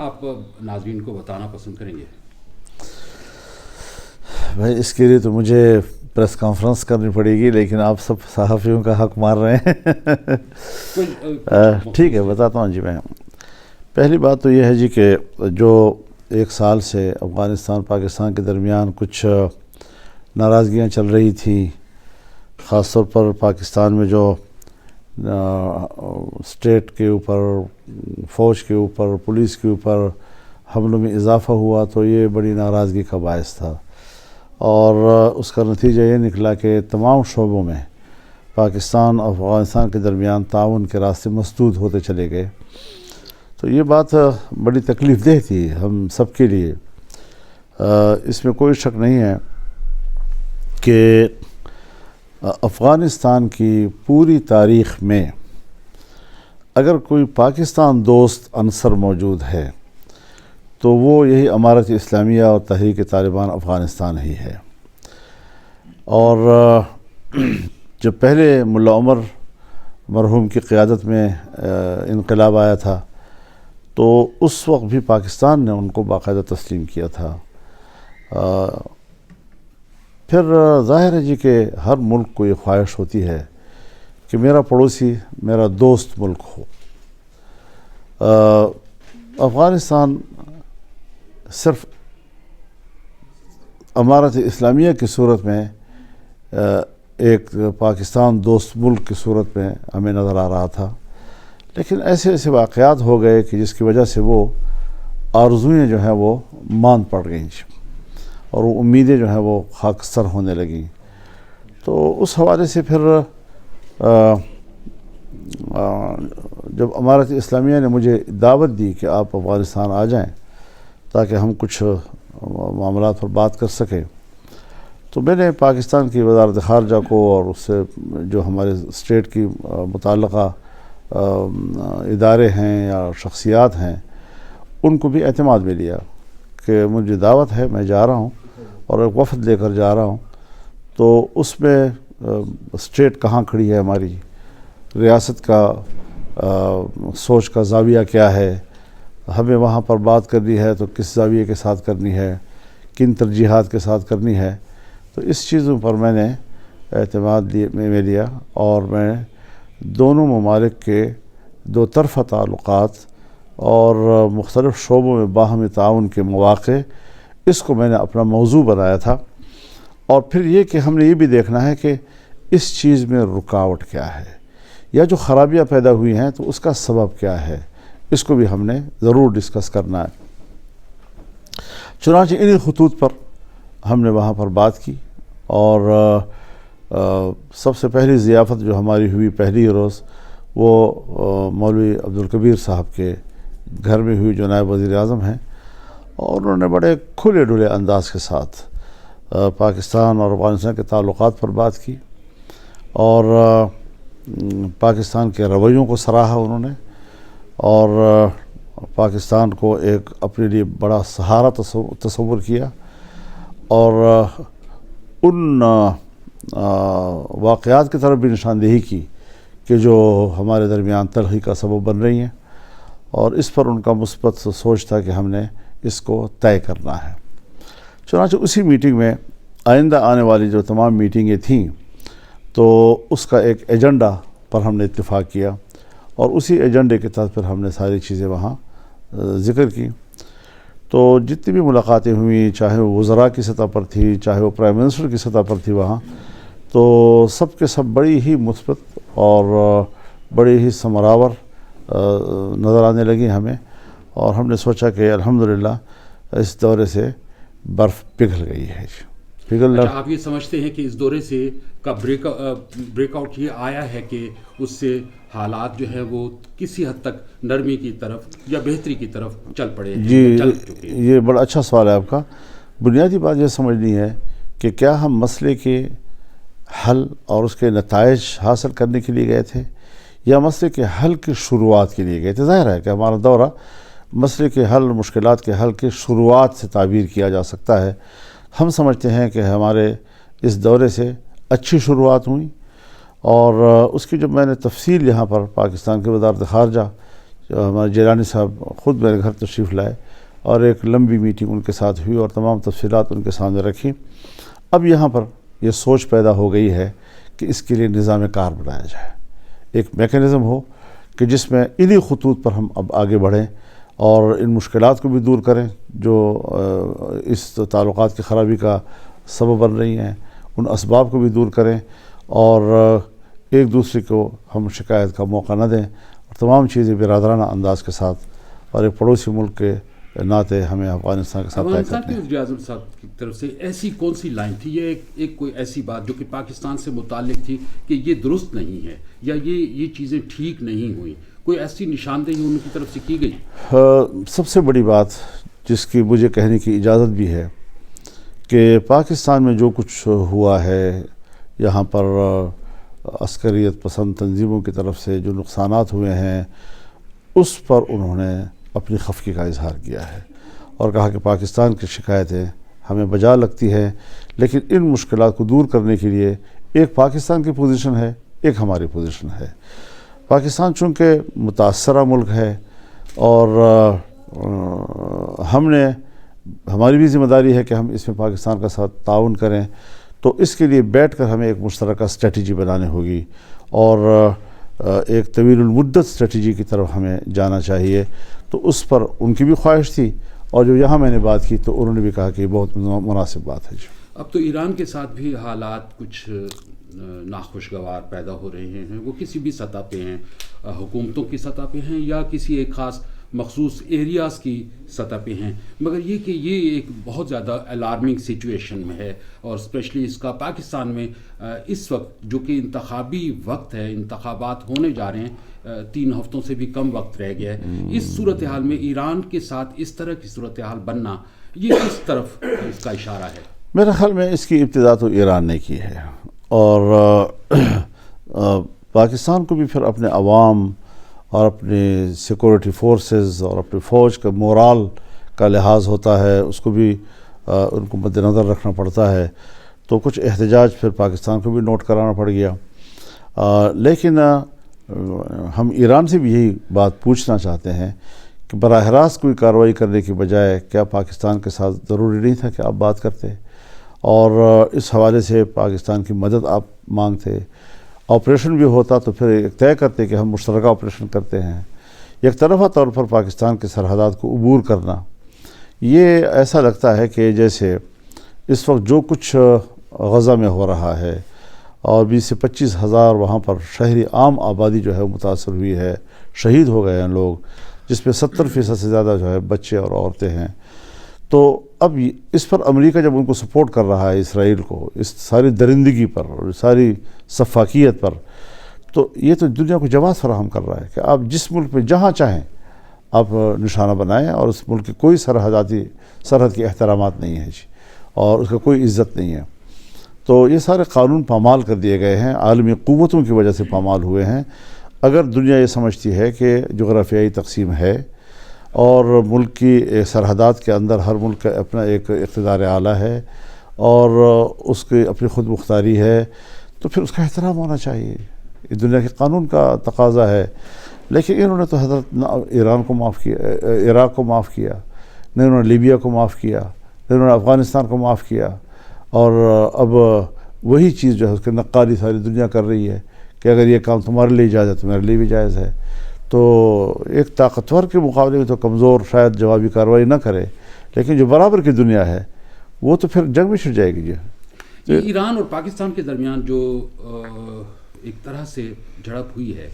آپ ناظرین کو بتانا پسند کریں گے؟ بھائی اس کے لیے تو مجھے پریس کانفرنس کرنی پڑے گی، لیکن آپ سب صحافیوں کا حق مار رہے ہیں۔ ٹھیک ہے، بتاتا ہوں جی۔ میں پہلی بات تو یہ ہے جی کہ جو ایک سال سے افغانستان پاکستان کے درمیان کچھ ناراضگیاں چل رہی تھیں، خاص طور پر پاکستان میں جو اسٹیٹ کے اوپر، فوج کے اوپر، پولیس کے اوپر حملوں میں اضافہ ہوا، تو یہ بڑی ناراضگی کا باعث تھا، اور اس کا نتیجہ یہ نکلا کہ تمام شعبوں میں پاکستان اور افغانستان کے درمیان تعاون کے راستے مسدود ہوتے چلے گئے۔ تو یہ بات بڑی تکلیف دہ تھی ہم سب کے لیے۔ اس میں کوئی شک نہیں ہے کہ افغانستان کی پوری تاریخ میں اگر کوئی پاکستان دوست عنصر موجود ہے تو وہ یہی امارت اسلامیہ اور تحریک طالبان افغانستان ہی ہے۔ اور جب پہلے ملا عمر مرحوم کی قیادت میں انقلاب آیا تھا تو اس وقت بھی پاکستان نے ان کو باقاعدہ تسلیم کیا تھا۔ پھر ظاہر ہے جی کہ ہر ملک کو یہ خواہش ہوتی ہے کہ میرا پڑوسی میرا دوست ملک ہو۔ افغانستان صرف امارت اسلامیہ کی صورت میں ایک پاکستان دوست ملک کی صورت میں ہمیں نظر آ رہا تھا، لیکن ایسے ایسے واقعات ہو گئے کہ جس کی وجہ سے وہ آرزوئیں جو ہیں وہ ماند پڑ گئیں اور وہ امیدیں جو ہیں وہ خاکستر ہونے لگیں۔ تو اس حوالے سے پھر جب امارت اسلامیہ نے مجھے دعوت دی کہ آپ افغانستان آ جائیں تاکہ ہم کچھ معاملات پر بات کر سکیں، تو میں نے پاکستان کی وزارت خارجہ کو اور اس سے جو ہمارے اسٹیٹ کی متعلقہ ادارے ہیں یا شخصیات ہیں ان کو بھی اعتماد میں لیا کہ مجھے دعوت ہے، میں جا رہا ہوں اور ایک وفد لے کر جا رہا ہوں، تو اس میں اسٹیٹ کہاں کھڑی ہے، ہماری ریاست کا سوچ کا زاویہ کیا ہے، ہمیں وہاں پر بات کرنی ہے تو کس زاویے کے ساتھ کرنی ہے، کن ترجیحات کے ساتھ کرنی ہے۔ تو اس چیزوں پر میں نے اعتماد میں لیا اور میں دونوں ممالک کے دو طرفہ تعلقات اور مختلف شعبوں میں باہمی تعاون کے مواقع، اس کو میں نے اپنا موضوع بنایا تھا۔ اور پھر یہ کہ ہم نے یہ بھی دیکھنا ہے کہ اس چیز میں رکاوٹ کیا ہے یا جو خرابیاں پیدا ہوئی ہیں تو اس کا سبب کیا ہے، اس کو بھی ہم نے ضرور ڈسکس کرنا ہے۔ چنانچہ انہی خطوط پر ہم نے وہاں پر بات کی، اور سب سے پہلی ضیافت جو ہماری ہوئی پہلی روز وہ مولوی عبدالکبیر صاحب کے گھر میں ہوئی، جو نائب وزیر اعظم ہیں، اور انہوں نے بڑے کھلے ڈھلے انداز کے ساتھ پاکستان اور افغانستان کے تعلقات پر بات کی، اور پاکستان کے رویوں کو سراہا انہوں نے، اور پاکستان کو ایک اپنے لیے بڑا سہارا تصور کیا، اور ان واقعات کی طرف بھی نشاندہی کی کہ جو ہمارے درمیان تلخی کا سبب بن رہی ہیں، اور اس پر ان کا مثبت سوچ تھا کہ ہم نے اس کو طے کرنا ہے۔ چنانچہ اسی میٹنگ میں آئندہ آنے والی جو تمام میٹنگیں تھیں تو اس کا ایک ایجنڈا پر ہم نے اتفاق کیا، اور اسی ایجنڈے کے تحت پھر ہم نے ساری چیزیں وہاں ذکر کی۔ تو جتنی بھی ملاقاتیں ہوئیں، چاہے وہ وزراء کی سطح پر تھی، چاہے وہ پرائم منسٹر کی سطح پر تھی، وہاں تو سب کے سب بڑی ہی مثبت اور بڑی ہی ثمرآور نظر آنے لگی ہمیں، اور ہم نے سوچا کہ الحمدللہ اس دورے سے برف پگھل گئی ہے۔ آپ یہ سمجھتے ہیں کہ اس دورے سے کا بریک آؤٹ یہ آیا ہے کہ اس سے حالات جو ہیں وہ کسی حد تک نرمی کی طرف یا بہتری کی طرف چل پڑے ہیں؟ جی، یہ بڑا اچھا سوال ہے آپ کا۔ بنیادی بات یہ سمجھنی ہے کہ کیا ہم مسئلے کے حل اور اس کے نتائج حاصل کرنے کے لیے گئے تھے یا مسئلے کے حل کی شروعات کے لیے گئے تھے؟ ظاہر ہے کہ ہمارا دورہ مسئلے کے حل، مشکلات کے حل کی شروعات سے تعبیر کیا جا سکتا ہے۔ ہم سمجھتے ہیں کہ ہمارے اس دورے سے اچھی شروعات ہوئی، اور اس کی جب میں نے تفصیل یہاں پر پاکستان کی وزارت خارجہ ہمارے جیلانی صاحب خود میرے گھر تشریف لائے اور ایک لمبی میٹنگ ان کے ساتھ ہوئی اور تمام تفصیلات ان کے سامنے رکھی. اب یہاں پر یہ سوچ پیدا ہو گئی ہے کہ اس کے لیے نظام کار بنایا جائے, ایک میکینزم ہو کہ جس میں انہی خطوط پر ہم اب آگے بڑھیں اور ان مشکلات کو بھی دور کریں جو اس تعلقات کی خرابی کا سبب بن رہی ہیں, ان اسباب کو بھی دور کریں اور ایک دوسرے کو ہم شکایت کا موقع نہ دیں اور تمام چیزیں برادرانہ انداز کے ساتھ اور ایک پڑوسی ملک کے ناطے ہمیں افغانستان کے ساتھ طے افغانستان کرتے کے ہیں. وزیر اعظم صاحب کی طرف سے ایسی کون سی لائن تھی, یہ ایک کوئی ایسی بات جو کہ پاکستان سے متعلق تھی کہ یہ درست نہیں ہے یا یہ چیزیں ٹھیک نہیں ہوئیں, کوئی ایسی نشاندہی ان کی طرف سے کی گئی؟ سب سے بڑی بات جس کی مجھے کہنے کی اجازت بھی ہے کہ پاکستان میں جو کچھ ہوا ہے, یہاں پر عسکریت پسند تنظیموں کی طرف سے جو نقصانات ہوئے ہیں, اس پر انہوں نے اپنی خفگی کا اظہار کیا ہے اور کہا کہ پاکستان کی شکایتیں ہمیں بجا لگتی ہے, لیکن ان مشکلات کو دور کرنے کے لیے ایک پاکستان کی پوزیشن ہے, ایک ہماری پوزیشن ہے. پاکستان چونکہ متاثرہ ملک ہے اور ہماری بھی ذمہ داری ہے کہ ہم اس میں پاکستان کا ساتھ تعاون کریں, تو اس کے لیے بیٹھ کر ہمیں ایک مشترکہ اسٹریٹجی بنانی ہوگی اور ایک طویل المدت اسٹریٹجی کی طرف ہمیں جانا چاہیے. تو اس پر ان کی بھی خواہش تھی اور جو یہاں میں نے بات کی تو انہوں نے بھی کہا کہ یہ بہت مناسب بات ہے. اب تو ایران کے ساتھ بھی حالات کچھ ناخوشگوار پیدا ہو رہے ہیں, وہ کسی بھی سطح پہ ہیں, حکومتوں کی سطح پہ ہیں یا کسی ایک خاص مخصوص ایریاز کی سطح پہ ہیں, مگر یہ کہ یہ ایک بہت زیادہ الارمنگ سچویشن میں ہے اور اسپیشلی اس کا پاکستان میں اس وقت جو کہ انتخابی وقت ہے, انتخابات ہونے جا رہے ہیں, 3 ہفتوں سے بھی کم وقت رہ گیا ہے, اس صورتحال میں ایران کے ساتھ اس طرح کی صورتحال بننا یہ کس طرف اس کا اشارہ ہے؟ میرے خیال میں اس کی ابتدا تو ایران نے کی ہے اور پاکستان کو بھی پھر اپنے عوام اور اپنے سیکورٹی فورسز اور اپنی فوج کا مورال کا لحاظ ہوتا ہے, اس کو بھی ان کو مد نظر رکھنا پڑتا ہے. تو کچھ احتجاج پھر پاکستان کو بھی نوٹ کرانا پڑ گیا, لیکن ہم ایران سے بھی یہی بات پوچھنا چاہتے ہیں کہ براہ راست کوئی کارروائی کرنے کی بجائے کیا پاکستان کے ساتھ ضروری نہیں تھا کہ آپ بات کرتے اور اس حوالے سے پاکستان کی مدد آپ مانگتے, آپریشن بھی ہوتا تو پھر ایک طے کرتے کہ ہم مشترکہ آپریشن کرتے ہیں. یک طرفہ طور پر پاکستان کے سرحدات کو عبور کرنا, یہ ایسا لگتا ہے کہ جیسے اس وقت جو کچھ غزہ میں ہو رہا ہے اور 20 سے 25 ہزار وہاں پر شہری عام آبادی جو ہے متاثر ہوئی ہے, شہید ہو گئے ہیں لوگ, جس میں 70% سے زیادہ جو ہے بچے اور عورتیں ہیں. تو اب اس پر امریکہ جب ان کو سپورٹ کر رہا ہے, اسرائیل کو, اس ساری درندگی پر اور ساری سفاکیت پر, تو یہ تو دنیا کو جواز فراہم کر رہا ہے کہ آپ جس ملک میں جہاں چاہیں آپ نشانہ بنائیں اور اس ملک کی کوئی سرحد کے احترامات نہیں ہیں جی, اور اس کا کوئی عزت نہیں ہے. تو یہ سارے قانون پامال کر دیے گئے ہیں, عالمی قوتوں کی وجہ سے پامال ہوئے ہیں. اگر دنیا یہ سمجھتی ہے کہ جغرافیائی تقسیم ہے اور ملک کی سرحدات کے اندر ہر ملک کا اپنا ایک اقتدار اعلیٰ ہے اور اس کی اپنی خود مختاری ہے, تو پھر اس کا احترام ہونا چاہیے. یہ دنیا کے قانون کا تقاضا ہے. لیکن انہوں نے تو حضرت نہ ایران کو معاف کیا, عراق کو معاف کیا, نہ انہوں نے لیبیا کو معاف کیا, نہ انہوں نے افغانستان کو معاف کیا, اور اب وہی چیز جو ہے اس کی نقالی ساری دنیا کر رہی ہے کہ اگر یہ کام تمہارے لیے جائز ہے تو میرے لیے بھی جائز ہے. تو ایک طاقتور کے مقابلے میں تو کمزور شاید جوابی کارروائی نہ کرے, لیکن جو برابر کی دنیا ہے وہ تو پھر جنگ میں چھڑ جائے گی. یہ ایران اور پاکستان کے درمیان جو ایک طرح سے جھڑپ ہوئی ہے,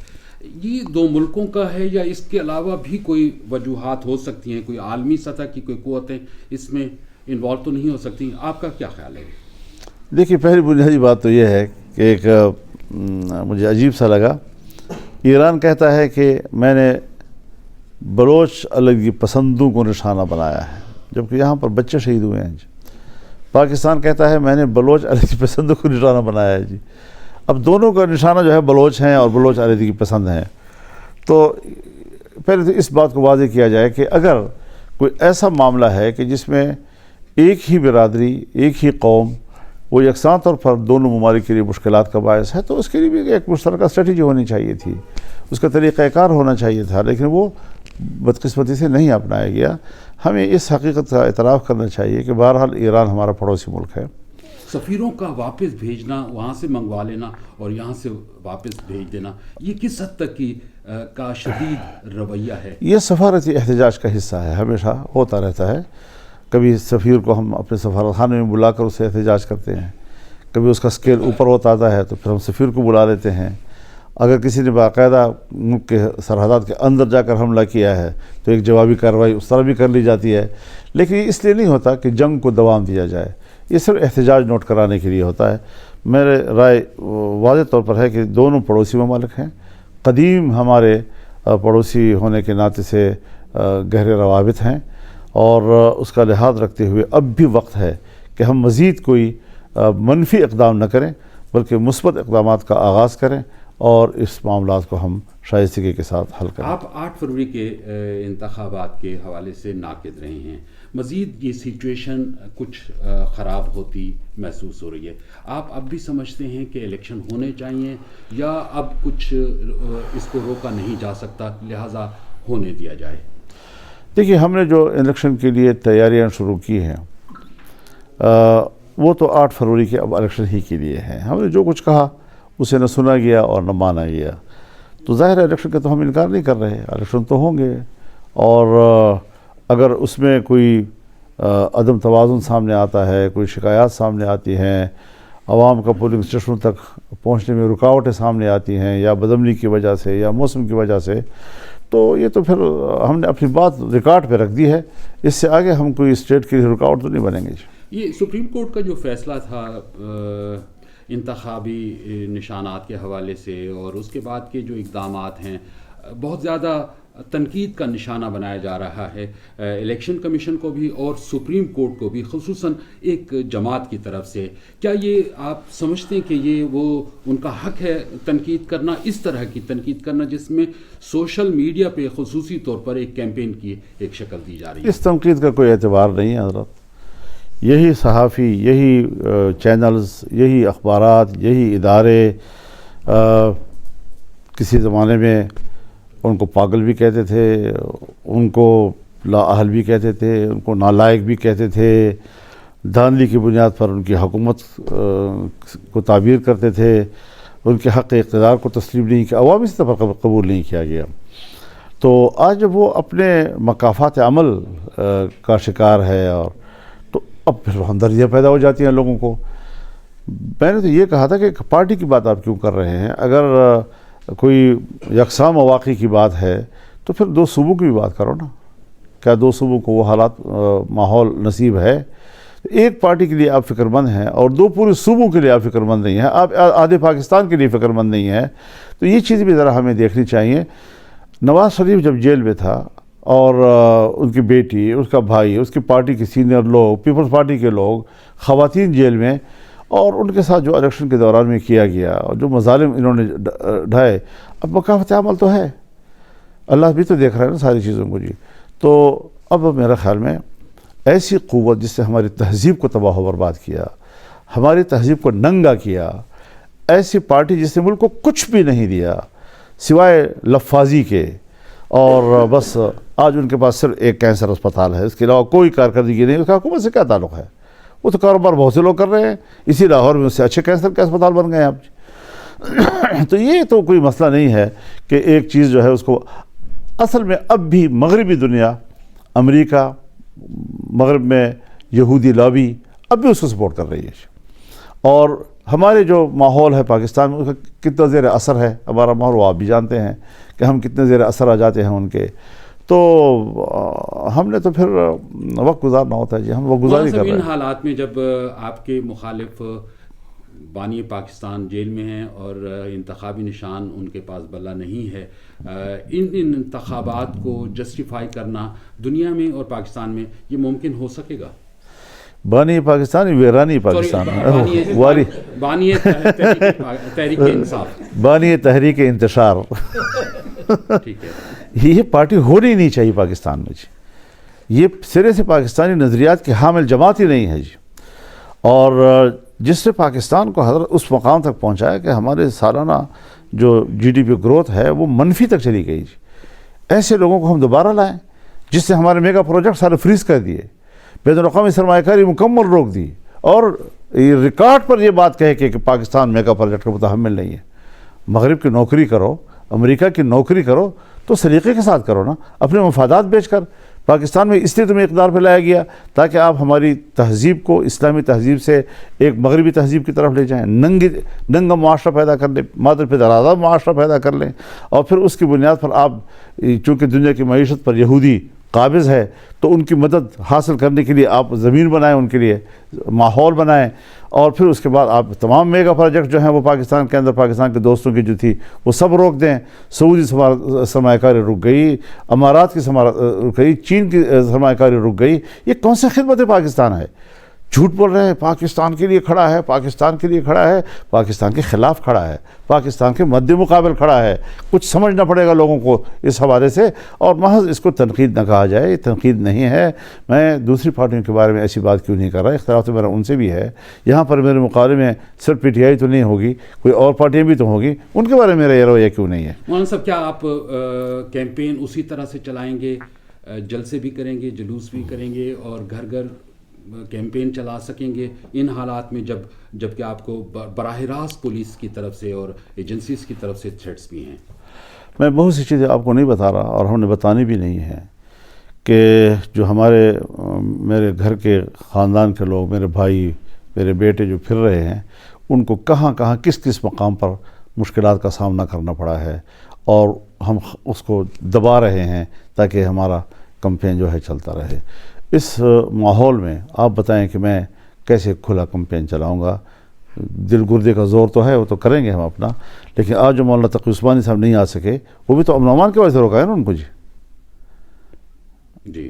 یہ 2 ملکوں کا ہے یا اس کے علاوہ بھی کوئی وجوہات ہو سکتی ہیں, کوئی عالمی سطح کی کوئی قوتیں اس میں انوالو تو نہیں ہو سکتی؟ آپ کا کیا خیال ہے؟ دیکھیے, پہلی بنیادی بات تو یہ ہے کہ ایک مجھے عجیب سا لگا, ایران کہتا ہے کہ میں نے بلوچ علیحدگی پسندوں کو نشانہ بنایا ہے, جبکہ یہاں پر بچے شہید ہوئے ہیں جی. پاکستان کہتا ہے میں نے بلوچ علیحدگی پسندوں کو نشانہ بنایا ہے جی. اب دونوں کا نشانہ جو ہے بلوچ ہیں اور بلوچ علیحدگی پسند ہیں. تو پہلے تو اس بات کو واضح کیا جائے کہ اگر کوئی ایسا معاملہ ہے کہ جس میں ایک ہی برادری, ایک ہی قوم وہ یکساں طور پر دونوں ممالک کے لیے مشکلات کا باعث ہے، تو اس کے لیے بھی ایک مشترکہ اسٹریٹجی ہونی چاہیے تھی، اس کا طریقہ کار ہونا چاہیے تھا، لیکن وہ بدقسمتی سے نہیں اپنایا گیا۔ ہمیں اس حقیقت کا اعتراف کرنا چاہیے کہ بہرحال ایران ہمارا پڑوسی ملک ہے۔ سفیروں کا واپس بھیجنا، وہاں سے منگوا لینا اور یہاں سے واپس بھیج دینا، یہ کس حد تک کا شدید رویہ ہے؟ یہ سفارتی احتجاج کا حصہ ہے، ہمیشہ ہوتا رہتا ہے۔ کبھی سفیر کو ہم اپنے سفارت خانے میں بلا کر اسے احتجاج کرتے ہیں، کبھی اس کا سکیل اوپر ہوتا آتا ہے تو پھر ہم سفیر کو بلا لیتے ہیں۔ اگر کسی نے باقاعدہ ملک کے سرحدات کے اندر جا کر حملہ کیا ہے تو ایک جوابی کارروائی اس طرح بھی کر لی جاتی ہے، لیکن یہ اس لیے نہیں ہوتا کہ جنگ کو دوام دیا جائے، یہ صرف احتجاج نوٹ کرانے کے لیے ہوتا ہے۔ میرے رائے واضح طور پر ہے کہ دونوں پڑوسی ممالک ہیں، قدیم ہمارے پڑوسی ہونے کے ناطے سے گہرے روابط ہیں، اور اس کا لحاظ رکھتے ہوئے اب بھی وقت ہے کہ ہم مزید کوئی منفی اقدام نہ کریں بلکہ مثبت اقدامات کا آغاز کریں اور اس معاملات کو ہم شائستگی کے ساتھ حل کریں۔ آپ 8 فروری کے انتخابات کے حوالے سے ناقد رہے ہیں، مزید یہ سچویشن کچھ خراب ہوتی محسوس ہو رہی ہے، آپ اب بھی سمجھتے ہیں کہ الیکشن ہونے چاہیے یا اب کچھ اس کو روکا نہیں جا سکتا لہٰذا ہونے دیا جائے؟ دیکھیے، ہم نے جو الیکشن کے لیے تیاریاں شروع کی ہیں وہ تو 8 فروری کے اب الیکشن ہی کے لیے ہیں۔ ہم نے جو کچھ کہا اسے نہ سنا گیا اور نہ مانا گیا، تو ظاہر ہے الیکشن کا تو ہم انکار نہیں کر رہے، الیکشن تو ہوں گے، اور اگر اس میں کوئی عدم توازن سامنے آتا ہے، کوئی شکایات سامنے آتی ہیں، عوام کا پولنگ اسٹیشنوں تک پہنچنے میں رکاوٹیں سامنے آتی ہیں یا بدعملی کی وجہ سے یا موسم کی وجہ سے، تو یہ تو پھر ہم نے اپنی بات ریکارڈ پہ رکھ دی ہے، اس سے آگے ہم کوئی اسٹیٹ کے لیے رکاوٹ تو نہیں بنیں گے۔ یہ سپریم کورٹ کا جو فیصلہ تھا انتخابی نشانات کے حوالے سے اور اس کے بعد کے جو اقدامات ہیں، بہت زیادہ تنقید کا نشانہ بنایا جا رہا ہے الیکشن کمیشن کو بھی اور سپریم کورٹ کو بھی، خصوصاً ایک جماعت کی طرف سے۔ کیا یہ آپ سمجھتے ہیں کہ یہ وہ ان کا حق ہے تنقید کرنا، اس طرح کی تنقید کرنا جس میں سوشل میڈیا پہ خصوصی طور پر ایک کیمپین کی ایک شکل دی جا رہی ہے؟ اس تنقید کا کوئی اعتبار نہیں ہے حضرت، یہی صحافی، یہی چینلز، یہی اخبارات، یہی ادارے کسی زمانے میں ان کو پاگل بھی کہتے تھے، ان کو لا اہل بھی کہتے تھے، ان کو نالائق بھی کہتے تھے، دھاندلی کی بنیاد پر ان کی حکومت کو تعبیر کرتے تھے، ان کے حق اقتدار کو تسلیم نہیں کیا، عوامی سطح پر قبول نہیں کیا گیا۔ تو آج جب وہ اپنے مکافات عمل کا شکار ہے، اور تو اب پھر ہمدردیاں پیدا ہو جاتی ہیں لوگوں کو۔ میں نے تو یہ کہا تھا کہ پارٹی کی بات آپ کیوں کر رہے ہیں؟ اگر کوئی یکساں مواقع کی بات ہے تو پھر 2 صوبوں کی بھی بات کرو نا۔ کیا 2 صوبوں کو وہ حالات ماحول نصیب ہے؟ ایک پارٹی کے لیے آپ فکر مند ہیں اور 2 پورے صوبوں کے لیے آپ فکر مند نہیں ہیں، آپ آدھے پاکستان کے لیے فکر مند نہیں ہیں، تو یہ چیز بھی ذرا ہمیں دیکھنی چاہیے۔ نواز شریف جب جیل میں تھا اور ان کی بیٹی، اس کا بھائی، اس کی پارٹی کے سینئر لوگ، پیپلز پارٹی کے لوگ، خواتین جیل میں، اور ان کے ساتھ جو الیکشن کے دوران میں کیا گیا اور جو مظالم انہوں نے ڈھائے، اب مکافات عمل تو ہے، اللہ بھی تو دیکھ رہا ہے نا ساری چیزوں کو جی۔ تو اب میرے خیال میں ایسی قوت جس سے ہماری تہذیب کو تباہ و برباد کیا، ہماری تہذیب کو ننگا کیا، ایسی پارٹی جس نے ملک کو کچھ بھی نہیں دیا سوائے لفاظی کے، اور بس آج ان کے پاس صرف ایک کینسر اسپتال ہے، اس کے علاوہ کوئی کارکردگی نہیں، اس کا حکومت سے کیا تعلق ہے؟ وہ تو کاروبار بہت سے لوگ کر رہے ہیں، اسی لاہور میں اس سے اچھے کینسر کے اسپتال بن گئے ہیں آپ۔ تو یہ تو کوئی مسئلہ نہیں ہے کہ ایک چیز جو ہے اس کو، اصل میں اب بھی مغربی دنیا، امریکہ، مغرب میں یہودی لابی اب بھی اس کو سپورٹ کر رہی ہے، اور ہمارے جو ماحول ہے پاکستان میں اس کا کتنا زیر اثر ہے ہمارا ماحول، وہ آپ بھی جانتے ہیں کہ ہم کتنے زیر اثر آ جاتے ہیں ان کے۔ تو ہم نے تو پھر وقت گزارنا ہوتا ہے جی، ہم وقت گزاری کر رہے ہیں۔ ان حالات میں جب آپ کے مخالف بانی پاکستان جیل میں ہیں اور انتخابی نشان ان کے پاس بلا نہیں ہے، ان انتخابات کو جسٹیفائی کرنا دنیا میں اور پاکستان میں یہ ممکن ہو سکے گا؟ بانی پاکستان، ویرانی پاکستان، بانی تحریک انصاف، بانی تحریک انتشار، ٹھیک ہے، یہ پارٹی ہونی نہیں چاہیے پاکستان میں جی، یہ سرے سے پاکستانی نظریات کی حامل جماعت ہی نہیں ہے جی۔ اور جس سے پاکستان کو حضرت اس مقام تک پہنچایا کہ ہمارے سالانہ جو جی ڈی پی گروتھ ہے وہ منفی تک چلی گئی. ایسے لوگوں کو ہم دوبارہ لائیں جس سے ہمارے میگا پروجیکٹ سارے فریز کر دیے, بین الاقوامی سرمایہ کاری مکمل روک دی, اور یہ ریکارڈ پر یہ بات کہے کہ پاکستان میگا پروجیکٹ کا متحمل نہیں ہے. مغرب کی نوکری کرو, امریکہ کی نوکری کرو تو سلیقے کے ساتھ کرو نا, اپنے مفادات بیچ کر. پاکستان میں اس لیے تمہیں اقتدار پہ لایا گیا تاکہ آپ ہماری تہذیب کو اسلامی تہذیب سے ایک مغربی تہذیب کی طرف لے جائیں, ننگا معاشرہ پیدا کر لیں, مادر پہ درازہ معاشرہ پیدا کر لیں, اور پھر اس کی بنیاد پر آپ چونکہ دنیا کی معیشت پر یہودی قابض ہے تو ان کی مدد حاصل کرنے کے لیے آپ زمین بنائیں, ان کے لیے ماحول بنائیں, اور پھر اس کے بعد آپ تمام میگا پروجیکٹ جو ہیں وہ پاکستان کے اندر پاکستان کے دوستوں کی جو تھی وہ سب روک دیں. سعودی سرمایہ کاری رک گئی, امارات کی رک گئی, چین کی سرمایہ کاری رک گئی. یہ کون سی خدمت پاکستان ہے؟ جھوٹ بول رہے ہیں. پاکستان کے لیے کھڑا ہے, پاکستان کے لیے کھڑا ہے, پاکستان کے خلاف کھڑا ہے, پاکستان کے مد مقابل کھڑا ہے. کچھ سمجھنا پڑے گا لوگوں کو اس حوالے سے, اور محض اس کو تنقید نہ کہا جائے. یہ تنقید نہیں ہے. میں دوسری پارٹیوں کے بارے میں ایسی بات کیوں نہیں کر رہا, اختلاف تو میرا ان سے بھی ہے. یہاں پر میرے مقابلے میں صرف پی ٹی آئی تو نہیں ہوگی, کوئی اور پارٹیاں بھی تو ہوگی, ان کے بارے میں میرا یہ رویہ کیوں نہیں ہے؟ مولانا صاحب, کیا آپ کیمپین اسی طرح سے چلائیں گے, جلسے بھی کریں گے, جلوس بھی کریں گے, اور گھر گھر کیمپین چلا سکیں گے ان حالات میں جب کہ آپ کو براہ راست پولیس کی طرف سے اور ایجنسیز کی طرف سے تھریٹس بھی ہیں؟ میں بہت سی چیزیں آپ کو نہیں بتا رہا, اور ہم نے بتانی بھی نہیں ہے کہ جو میرے گھر کے خاندان کے لوگ, میرے بھائی, میرے بیٹے جو پھر رہے ہیں, ان کو کہاں کہاں کس کس مقام پر مشکلات کا سامنا کرنا پڑا ہے, اور ہم اس کو دبا رہے ہیں تاکہ ہمارا کمپین جو ہے چلتا رہے. اس ماحول میں آپ بتائیں کہ میں کیسے کھلا کمپین چلاؤں گا؟ دل گردے کا زور تو ہے, وہ تو کریں گے ہم اپنا, لیکن آج جو مولانا تقی عثمانی صاحب نہیں آ سکے وہ بھی تو امن و امان کی وجہ سے روکا ہے نا ان کو. جی,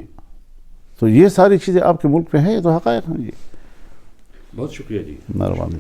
تو یہ ساری چیزیں آپ کے ملک میں ہیں, یہ تو حقائق ہیں. جی بہت شکریہ جی. مہربانی.